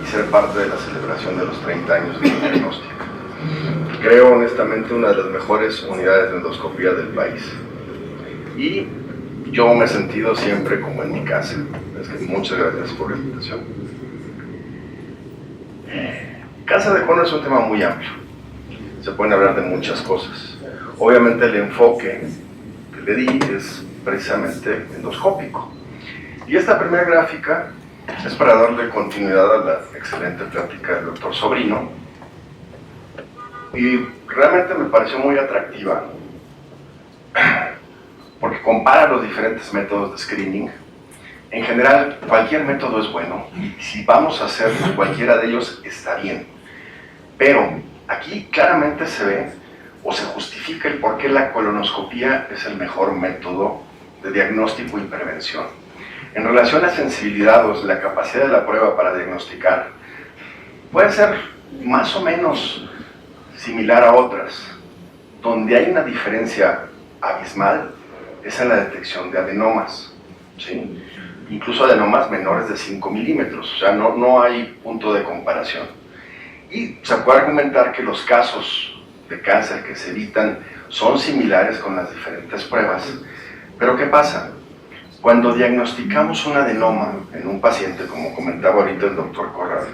ser parte de la celebración de los 30 años de la diagnóstica. Creo honestamente una de las mejores unidades de endoscopía del país. Y yo me he sentido siempre como en mi casa. Es que muchas gracias por la invitación. Cáncer de colon es un tema muy amplio. Se pueden hablar de muchas cosas. Obviamente el enfoque que le di es precisamente endoscópico. Y esta primera gráfica es para darle continuidad a la excelente plática del doctor Sobrino. Y realmente me pareció muy atractiva porque compara los diferentes métodos de screening. En general, cualquier método es bueno y si vamos a hacer cualquiera de ellos está bien. Pero aquí claramente se ve o se justifica el por qué la colonoscopía es el mejor método de diagnóstico y prevención. En relación a sensibilidad o la capacidad de la prueba para diagnosticar, puede ser más o menos similar a otras. Donde hay una diferencia abismal es en la detección de adenomas, ¿sí? Incluso adenomas menores de 5 milímetros, o sea, no hay punto de comparación. Y se puede argumentar que los casos de cáncer que se evitan son similares con las diferentes pruebas. Pero ¿qué pasa? Cuando diagnosticamos un adenoma en un paciente, como comentaba ahorita el doctor Corral,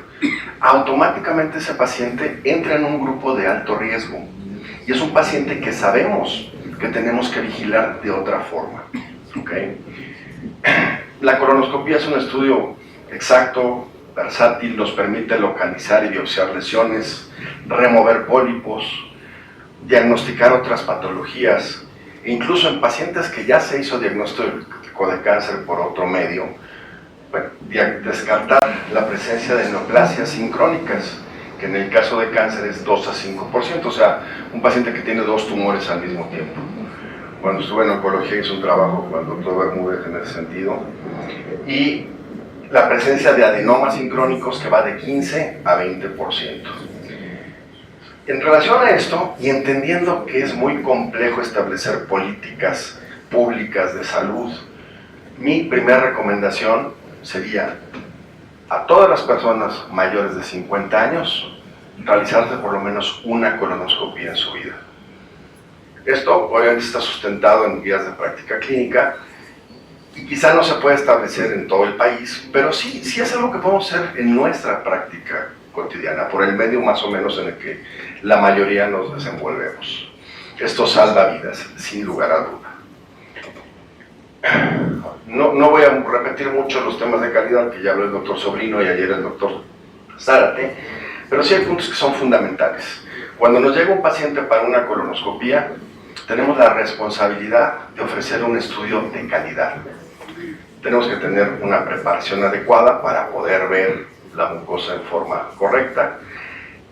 automáticamente ese paciente entra en un grupo de alto riesgo. Y es un paciente que sabemos que tenemos que vigilar de otra forma. ¿Okay? La colonoscopia es un estudio exacto, versátil, nos permite localizar y biopsiar lesiones, remover pólipos, diagnosticar otras patologías, e incluso en pacientes que ya se hizo diagnóstico de cáncer por otro medio, bueno, descartar la presencia de neoplasias sincrónicas, que en el caso de cáncer es 2 a 5%, o sea, un paciente que tiene 2 tumores al mismo tiempo. Cuando estuve en oncología hice un trabajo con el doctor Bermúdez en ese sentido, y la presencia de adenomas sincrónicos que va de 15 a 20%. En relación a esto, y entendiendo que es muy complejo establecer políticas públicas de salud, mi primera recomendación sería a todas las personas mayores de 50 años realizarse por lo menos una colonoscopia en su vida. Esto obviamente está sustentado en guías de práctica clínica y quizá no se puede establecer en todo el país, pero sí es algo que podemos hacer en nuestra práctica cotidiana, por el medio más o menos en el que la mayoría nos desenvolvemos. Esto salva vidas, sin lugar a duda. No voy a repetir mucho los temas de calidad que ya habló el doctor Sobrino y ayer el doctor Zárate, pero sí hay puntos que son fundamentales. Cuando nos llega un paciente para una colonoscopía, tenemos la responsabilidad de ofrecer un estudio de calidad. Tenemos que tener una preparación adecuada para poder ver la mucosa en forma correcta.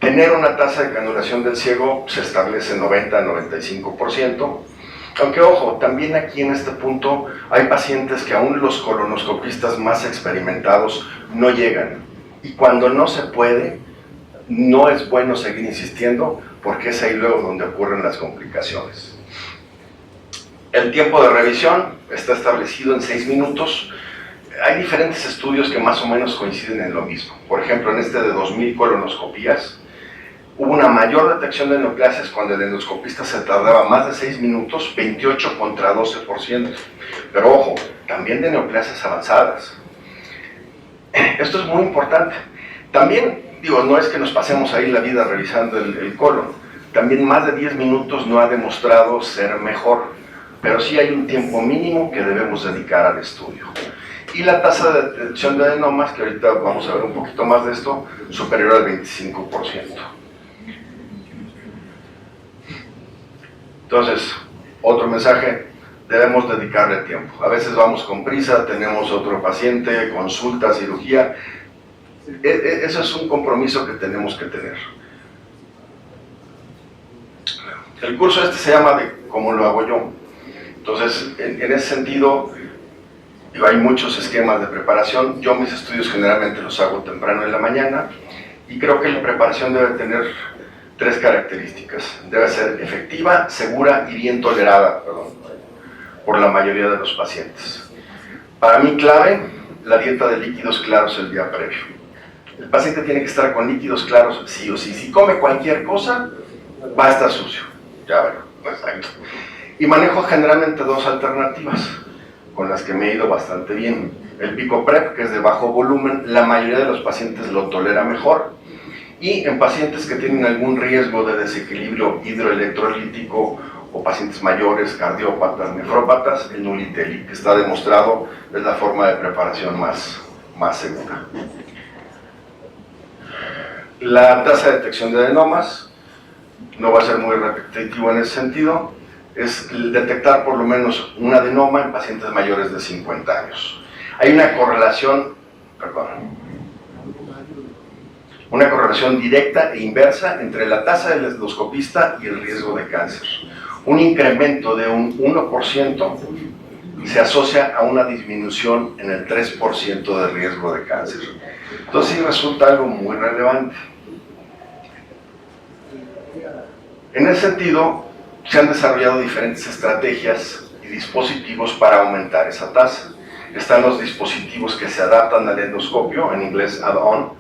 Tener una tasa de canulación del ciego se establece 90 a 95%. Aunque ojo, también aquí en este punto hay pacientes que aún los colonoscopistas más experimentados no llegan. Y cuando no se puede, no es bueno seguir insistiendo porque es ahí luego donde ocurren las complicaciones. El tiempo de revisión está establecido en 6 minutos. Hay diferentes estudios que más o menos coinciden en lo mismo. Por ejemplo, en este de 2000 colonoscopías, hubo una mayor detección de neoplasias cuando el endoscopista se tardaba más de 6 minutos, 28 contra 12%. Pero ojo, también de neoplasias avanzadas. Esto es muy importante. También, no es que nos pasemos ahí la vida revisando el colon. También más de 10 minutos no ha demostrado ser mejor. Pero sí hay un tiempo mínimo que debemos dedicar al estudio. Y la tasa de detección de adenomas, que ahorita vamos a ver un poquito más de esto, superior al 25%. Entonces, otro mensaje, debemos dedicarle tiempo. A veces vamos con prisa, tenemos otro paciente, consulta, cirugía. Eso es un compromiso que tenemos que tener. El curso este se llama de cómo lo hago yo. Entonces, en ese sentido, hay muchos esquemas de preparación. Yo mis estudios generalmente los hago temprano en la mañana y creo que la preparación debe tener 3 características. Debe ser efectiva, segura y bien tolerada, por la mayoría de los pacientes. Para mí clave, la dieta de líquidos claros el día previo. El paciente tiene que estar con líquidos claros sí o sí. Si come cualquier cosa, va a estar sucio. Ya verlo, exacto. Y manejo generalmente dos alternativas con las que me he ido bastante bien. El Picoprep, que es de bajo volumen, la mayoría de los pacientes lo tolera mejor. Y en pacientes que tienen algún riesgo de desequilibrio hidroelectrolítico o pacientes mayores, cardiópatas, nefrópatas, el Nuliteli, que está demostrado es la forma de preparación más segura. La tasa de detección de adenomas, no va a ser muy repetitivo en ese sentido, es detectar por lo menos un adenoma en pacientes mayores de 50 años. Hay una correlación directa e inversa entre la tasa del endoscopista y el riesgo de cáncer. Un incremento de un 1% se asocia a una disminución en el 3% de riesgo de cáncer. Entonces sí resulta algo muy relevante. En ese sentido, se han desarrollado diferentes estrategias y dispositivos para aumentar esa tasa. Están los dispositivos que se adaptan al endoscopio, en inglés add-on.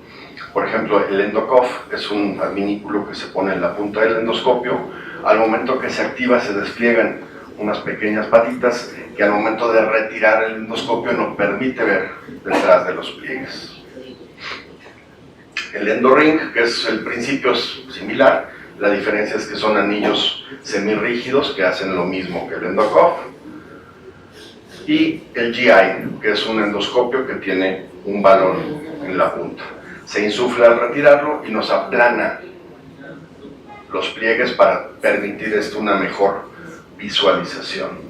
Por ejemplo, el EndoCoff es un adminículo que se pone en la punta del endoscopio. Al momento que se activa, se despliegan unas pequeñas patitas que al momento de retirar el endoscopio nos permite ver detrás de los pliegues. El EndoRing, que es el principio similar, la diferencia es que son anillos semirrígidos que hacen lo mismo que el EndoCoff. Y el GI, que es un endoscopio que tiene un balón en la punta. Se insufla al retirarlo y nos aplana los pliegues para permitir esto una mejor visualización.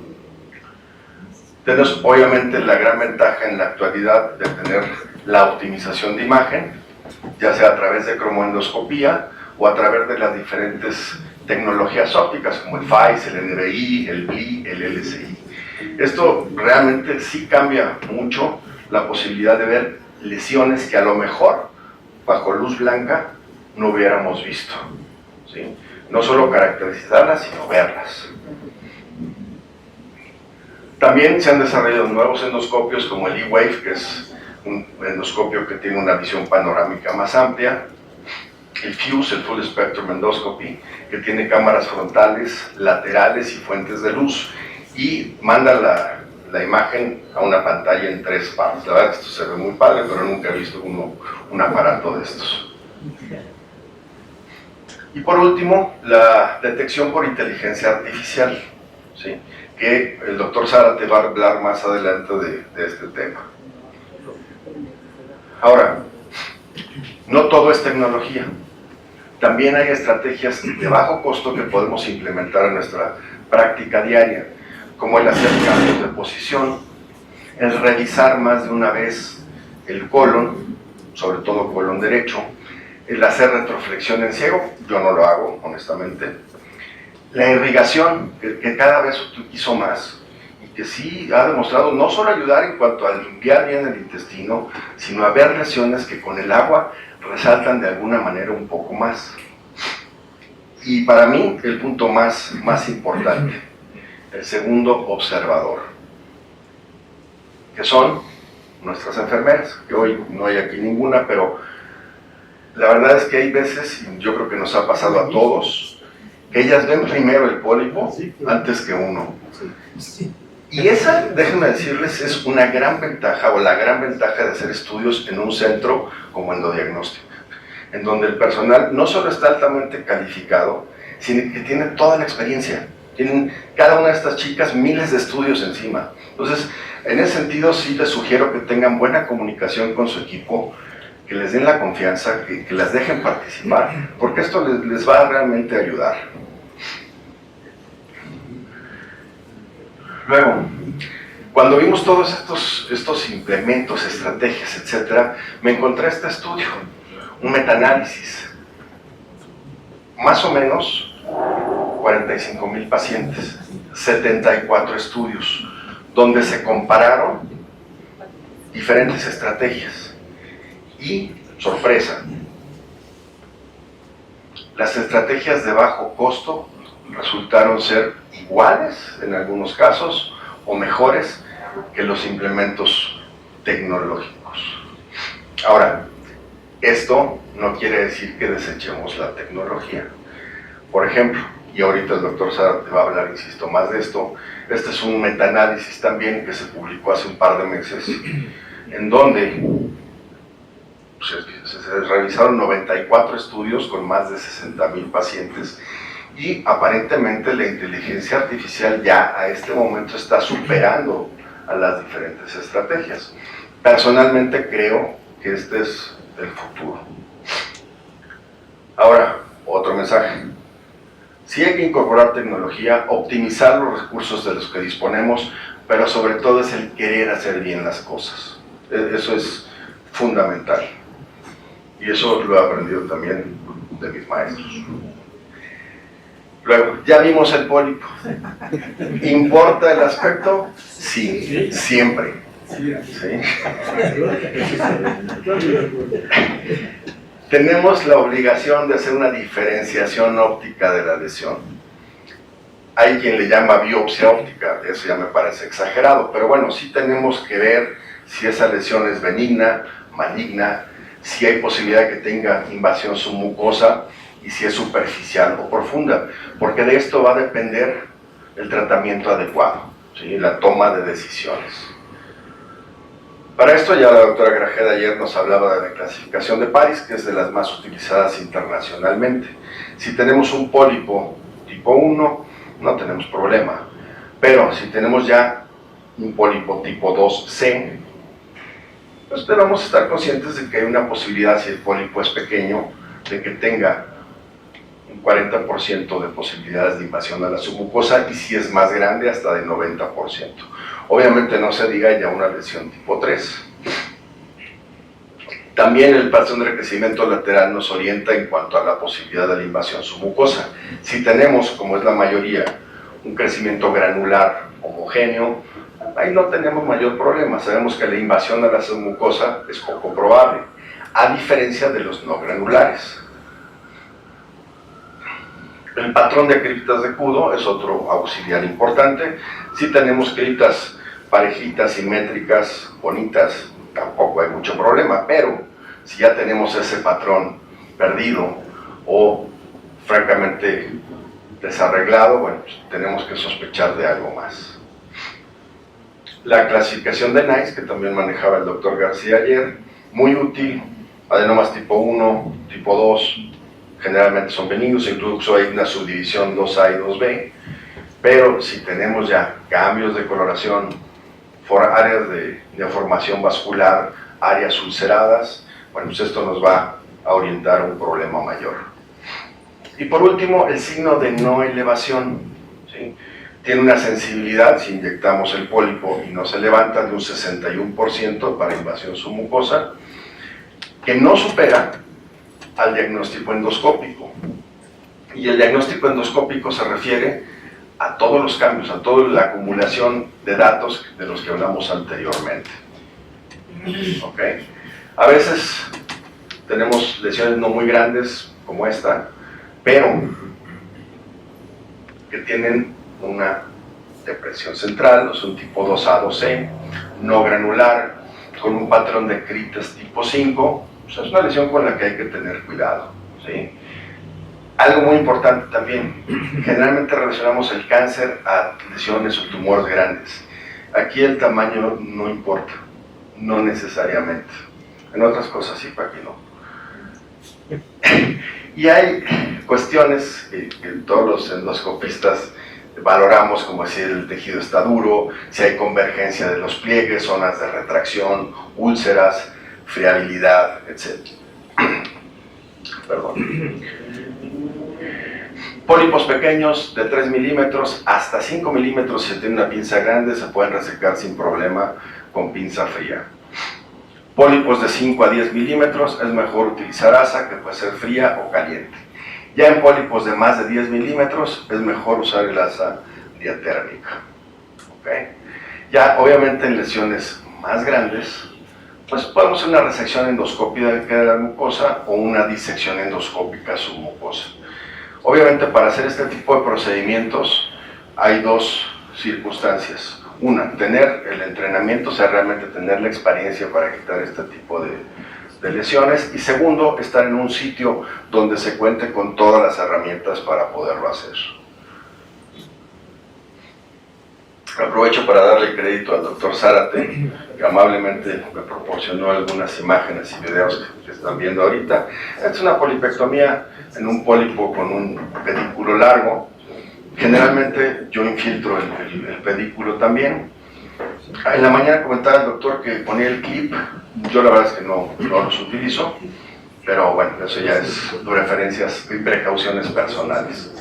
Tenemos obviamente la gran ventaja en la actualidad de tener la optimización de imagen, ya sea a través de cromoendoscopía o a través de las diferentes tecnologías ópticas como el FAIS, el NBI, el BLI, el LSI. Esto realmente sí cambia mucho la posibilidad de ver lesiones que a lo mejor bajo luz blanca no hubiéramos visto, ¿sí? No solo caracterizarlas, sino verlas. También se han desarrollado nuevos endoscopios como el E-Wave, que es un endoscopio que tiene una visión panorámica más amplia. El FUSE, el Full Spectrum Endoscopy, que tiene cámaras frontales, laterales y fuentes de luz y manda la imagen a una pantalla en 3 partes. La verdad que esto se ve muy padre, pero nunca he visto un aparato de estos. Y por último, la detección por inteligencia artificial, ¿sí? Que el doctor Zárate va a hablar más adelante de este tema. Ahora, no todo es tecnología. También hay estrategias de bajo costo que podemos implementar en nuestra práctica diaria, como el hacer cambios de posición, el revisar más de una vez el colon, sobre todo colon derecho, el hacer retroflexión en ciego, yo no lo hago, honestamente. La irrigación, que cada vez se hizo más, y que sí ha demostrado no solo ayudar en cuanto a limpiar bien el intestino, sino a ver lesiones que con el agua resaltan de alguna manera un poco más. Y para mí, el punto más importante, el segundo observador, que son nuestras enfermeras, que hoy no hay aquí ninguna, pero la verdad es que hay veces, y yo creo que nos ha pasado a todos, que ellas ven primero el pólipo antes que uno. Y esa, déjenme decirles, es una gran ventaja, o la gran ventaja de hacer estudios en un centro como Endodiagnóstico, en donde el personal no solo está altamente calificado, sino que tiene toda la experiencia. Tienen cada una de estas chicas miles de estudios encima. Entonces, en ese sentido sí les sugiero que tengan buena comunicación con su equipo, que les den la confianza, que las dejen participar, porque esto les va a realmente ayudar. Luego, cuando vimos todos estos implementos, estrategias, etcétera, me encontré este estudio, un metaanálisis, más o menos 45,000 pacientes, 74 estudios, donde se compararon diferentes estrategias. Y, sorpresa, las estrategias de bajo costo resultaron ser iguales en algunos casos o mejores que los implementos tecnológicos. Ahora, Esto no quiere decir que desechemos la tecnología. Por ejemplo, y ahorita el doctor Sara te va a hablar, insisto, más de esto. Este es un metaanálisis también que se publicó hace un par de meses, en donde se realizaron 94 estudios con más de 60,000 pacientes y aparentemente la inteligencia artificial ya a este momento está superando a las diferentes estrategias. Personalmente creo que este es el futuro. Ahora, otro mensaje. Sí hay que incorporar tecnología, optimizar los recursos de los que disponemos, pero sobre todo es el querer hacer bien las cosas. Eso es fundamental. Y eso lo he aprendido también de mis maestros. Luego, ya vimos el pólipo. ¿Importa el aspecto? Sí, siempre. ¿Sí? Tenemos la obligación de hacer una diferenciación óptica de la lesión. Hay quien le llama biopsia óptica, eso ya me parece exagerado, pero bueno, sí tenemos que ver si esa lesión es benigna, maligna, si hay posibilidad de que tenga invasión submucosa y si es superficial o profunda, porque de esto va a depender el tratamiento adecuado, ¿sí? La toma de decisiones. Para esto ya la doctora Grajeda ayer nos hablaba de la clasificación de Paris, que es de las más utilizadas internacionalmente. Si tenemos un pólipo tipo 1, no tenemos problema, pero si tenemos ya un pólipo tipo 2C, pues debemos estar conscientes de que hay una posibilidad, si el pólipo es pequeño, de que tenga un 40% de posibilidades de invasión a la submucosa y si es más grande hasta de 90%. Obviamente no se diga ya una lesión tipo 3. También el patrón de crecimiento lateral nos orienta en cuanto a la posibilidad de la invasión submucosa. Si tenemos, como es la mayoría, un crecimiento granular homogéneo, ahí no tenemos mayor problema. Sabemos que la invasión a la submucosa es poco probable, a diferencia de los no granulares. El patrón de criptas de Kudo es otro auxiliar importante. Si tenemos criptas parejitas, simétricas, bonitas, tampoco hay mucho problema, pero si ya tenemos ese patrón perdido o francamente desarreglado, bueno, pues tenemos que sospechar de algo más. La clasificación de NICE, que también manejaba el doctor García ayer, muy útil. Adenomas tipo 1, tipo 2, generalmente son benignos, incluso hay una subdivisión 2A y 2B, pero si tenemos ya cambios de coloración, áreas de formación vascular, áreas ulceradas, bueno, pues esto nos va a orientar a un problema mayor. Y por último, el signo de no elevación, ¿sí? Tiene una sensibilidad, si inyectamos el pólipo y no se levanta, de un 61% para invasión submucosa, que no supera al diagnóstico endoscópico. Y el diagnóstico endoscópico se refiere a todos los cambios, a toda la acumulación de datos de los que hablamos anteriormente. ¿Okay? A veces tenemos lesiones no muy grandes como esta, pero que tienen una depresión central, es un tipo 2A, 2C, no granular, con un patrón de criptas tipo 5, pues es una lesión con la que hay que tener cuidado, ¿sí? Algo muy importante también, generalmente relacionamos el cáncer a lesiones o tumores grandes. Aquí el tamaño no importa, no necesariamente. En otras cosas sí, para aquí no. Y hay cuestiones que todos los endoscopistas valoramos, como si el tejido está duro, si hay convergencia de los pliegues, zonas de retracción, úlceras, friabilidad, etc. Perdón. Pólipos pequeños de 3 milímetros hasta 5 milímetros, si tiene una pinza grande, se pueden resecar sin problema con pinza fría. Pólipos de 5 a 10 milímetros es mejor utilizar asa, que puede ser fría o caliente. Ya en pólipos de más de 10 milímetros es mejor usar el asa diatérmica. ¿Okay? Ya obviamente en lesiones más grandes, pues podemos hacer una resección endoscópica de la mucosa o una disección endoscópica submucosa. Obviamente para hacer este tipo de procedimientos hay dos circunstancias. Una, tener el entrenamiento, o sea, realmente tener la experiencia para quitar este tipo de lesiones, y segundo, estar en un sitio donde se cuente con todas las herramientas para poderlo hacer. Aprovecho para darle crédito al doctor Zárate, que amablemente me proporcionó algunas imágenes y videos que están viendo ahorita. Esta es una polipectomía en un pólipo con un pedículo largo. Generalmente yo infiltro el pedículo también. En la mañana comentaba el doctor que ponía el clip. Yo la verdad es que no los utilizo, pero bueno, eso ya es referencias y precauciones personales.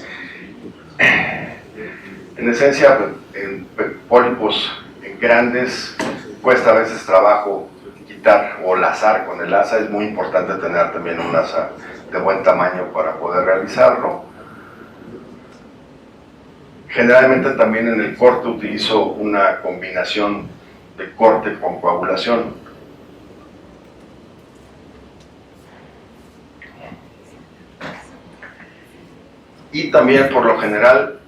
En esencia, en pólipos grandes cuesta a veces trabajo quitar o lazar con el asa. Es muy importante tener también un asa de buen tamaño para poder realizarlo. Generalmente también en el corte utilizo una combinación de corte con coagulación. Y también por lo general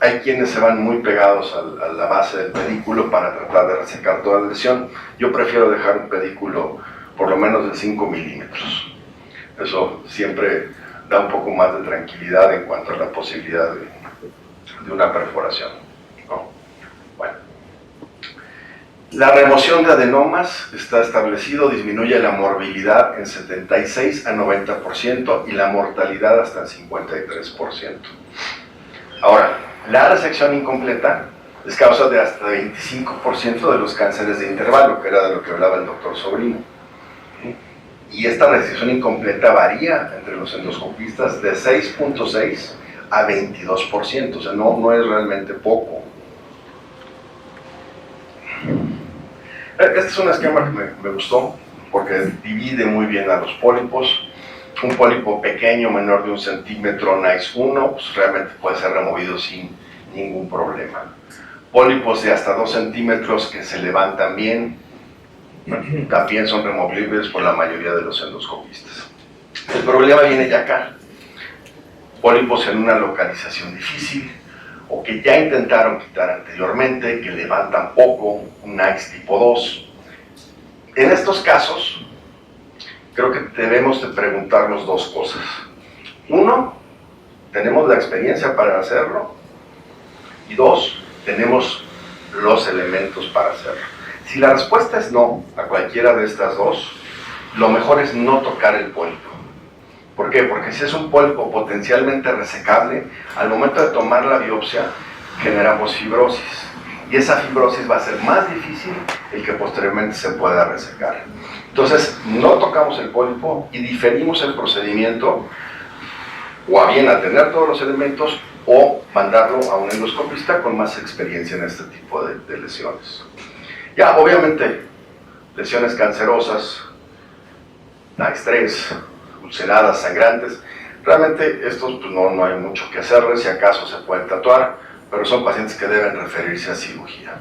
hay quienes se van muy pegados a la base del pedículo para tratar de resecar toda la lesión. Yo prefiero dejar un pedículo por lo menos de 5 milímetros. Eso siempre da un poco más de tranquilidad en cuanto a la posibilidad de una perforación, ¿no? Bueno. La remoción de adenomas está establecido, disminuye la morbilidad en 76 a 90% y la mortalidad hasta el 53%. Ahora, la resección incompleta es causa de hasta 25% de los cánceres de intervalo, que era de lo que hablaba el doctor Sobrino. Y esta resección incompleta varía entre los endoscopistas de 6.6 a 22%, o sea, no es realmente poco. Este es un esquema que me gustó, porque divide muy bien a los pólipos. Un pólipo pequeño, menor de 1 centímetro, NICE 1, pues realmente puede ser removido sin ningún problema. Pólipos de hasta 2 centímetros que se levantan bien, también son removibles por la mayoría de los endoscopistas. El problema viene ya acá. Pólipos en una localización difícil, o que ya intentaron quitar anteriormente, que levantan poco, un NICE tipo 2. En estos casos, creo que debemos de preguntarnos dos cosas. Uno, ¿tenemos la experiencia para hacerlo? Y dos, ¿tenemos los elementos para hacerlo? Si la respuesta es no a cualquiera de estas dos, lo mejor es no tocar el pólipo. ¿Por qué? Porque si es un pólipo potencialmente resecable, al momento de tomar la biopsia generamos fibrosis. Y esa fibrosis va a ser más difícil el que posteriormente se pueda resecar. Entonces, no tocamos el pólipo y diferimos el procedimiento, o a bien a tener todos los elementos, o mandarlo a un endoscopista con más experiencia en este tipo de lesiones. Ya, obviamente, lesiones cancerosas, NICE 3, ulceradas, sangrantes, realmente estos pues, no hay mucho que hacerles, si acaso se pueden tatuar, pero son pacientes que deben referirse a cirugía.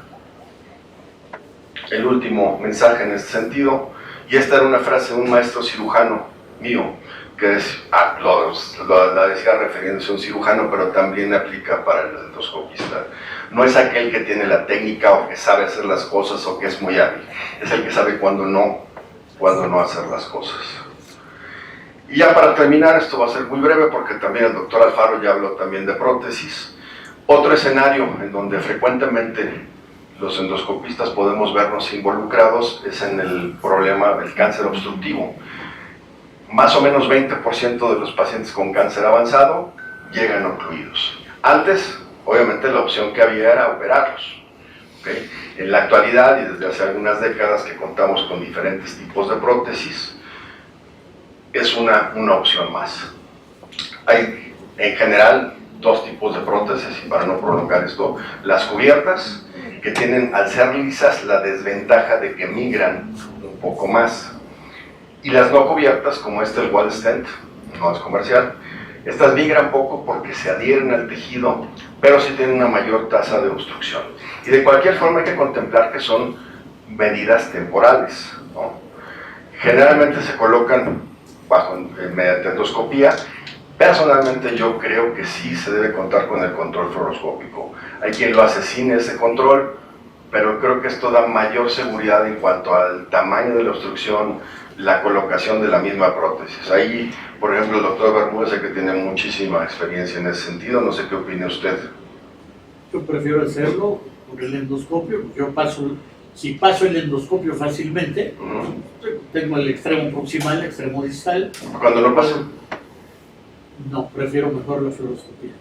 El último mensaje en este sentido, y esta era una frase de un maestro cirujano mío, que la decía refiriéndose a un cirujano, pero también aplica para el endoscopista. No es aquel que tiene la técnica o que sabe hacer las cosas o que es muy hábil, es el que sabe cuándo no hacer las cosas. Y ya para terminar, esto va a ser muy breve porque también el doctor Alfaro ya habló también de prótesis. Otro escenario en donde frecuentemente los endoscopistas podemos vernos involucrados es en el problema del cáncer obstructivo. Más o menos 20% de los pacientes con cáncer avanzado llegan ocluidos. Antes, obviamente, la opción que había era operarlos. ¿Okay? En la actualidad, y desde hace algunas décadas que contamos con diferentes tipos de prótesis, es una opción más. Hay, en general, dos tipos de prótesis, y para no prolongar esto, las cubiertas, que tienen, al ser lisas, la desventaja de que migran un poco más. Y las no cubiertas, como el wall stent, no es comercial, estas migran poco porque se adhieren al tejido, pero sí tienen una mayor tasa de obstrucción. Y de cualquier forma hay que contemplar que son medidas temporales, ¿no? Generalmente se colocan mediante endoscopía. Personalmente yo creo que sí se debe contar con el control fluoroscópico. Hay quien lo hace sin ese control, pero creo que esto da mayor seguridad en cuanto al tamaño de la obstrucción, la colocación de la misma prótesis. Ahí, por ejemplo, el doctor Bermúdez, que tiene muchísima experiencia en ese sentido, no sé qué opina usted. Yo prefiero hacerlo por el endoscopio. Yo si paso el endoscopio fácilmente, tengo el extremo proximal, el extremo distal. Cuando no pasa. No, prefiero mejor la fluoroscopía,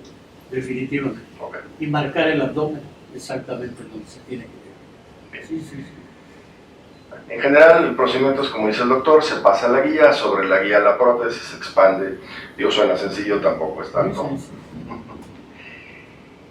definitivamente. Okay. Y marcar el abdomen exactamente donde se tiene que ver. Sí, sí, sí. En general, el procedimiento es como dice el doctor, se pasa la guía, sobre la guía la prótesis se expande. Digo, suena sencillo, tampoco es tanto. Sí, sí,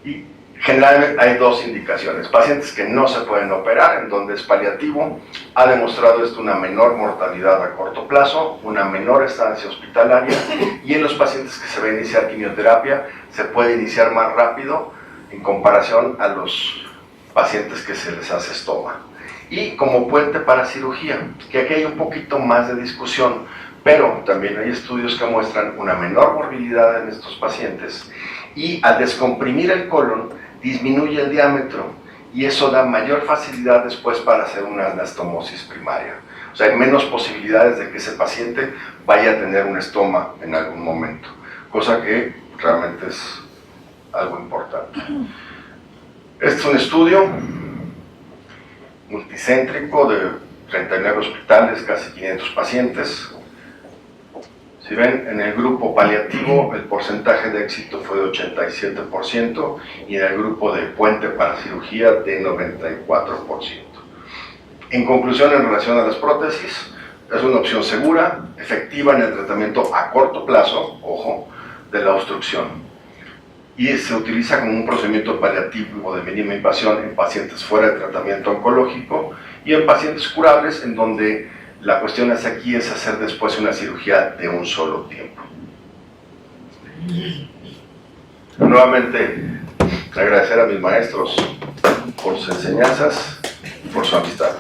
sí. Y generalmente hay dos indicaciones. Pacientes que no se pueden operar, en donde es paliativo, ha demostrado esto una menor mortalidad a corto plazo, una menor estancia hospitalaria, y en los pacientes que se va a iniciar quimioterapia, se puede iniciar más rápido en comparación a los pacientes que se les hace estoma. Y como puente para cirugía, que aquí hay un poquito más de discusión, pero también hay estudios que muestran una menor morbilidad en estos pacientes, y al descomprimir el colon disminuye el diámetro, y eso da mayor facilidad después para hacer una anastomosis primaria. O sea, hay menos posibilidades de que ese paciente vaya a tener un estoma en algún momento, cosa que realmente es algo importante. Este es un estudio multicéntrico de 39 hospitales, casi 500 pacientes. Si ven, en el grupo paliativo el porcentaje de éxito fue de 87% y en el grupo de puente para cirugía de 94%. En conclusión, en relación a las prótesis, es una opción segura, efectiva en el tratamiento a corto plazo, ojo, de la obstrucción. Y se utiliza como un procedimiento paliativo de mínima invasión en pacientes fuera de tratamiento oncológico y en pacientes curables, en donde la cuestión aquí es hacer después una cirugía de un solo tiempo. Nuevamente, agradecer a mis maestros por sus enseñanzas y por su amistad.